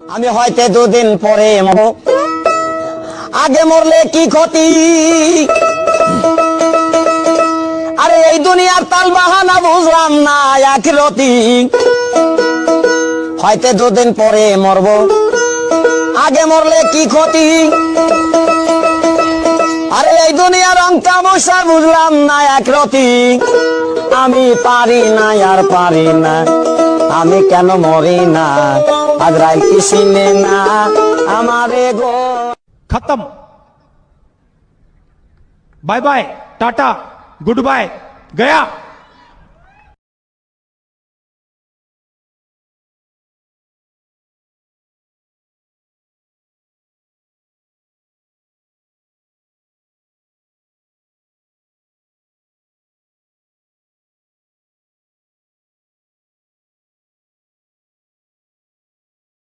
আমি হয়তো দুদিন পরে মরব, আগে মরলে কি ক্ষতি? আরে এই দুনিয়ার তাল বাহানা বুঝলাম না আখিরাতি। হয়তো দুদিন পরে মরব, আগে মরলে কি ক্ষতি? আরে এই দুনিয়ার অঙ্ক তামাশা বুঝলাম না আখিরাতি। আমি পারি না আর পারি না, আমি কেন মরি না? আজরাইল কি চিনে না আমারে গো? खत्म। Bye bye, tata, goodbye, गया।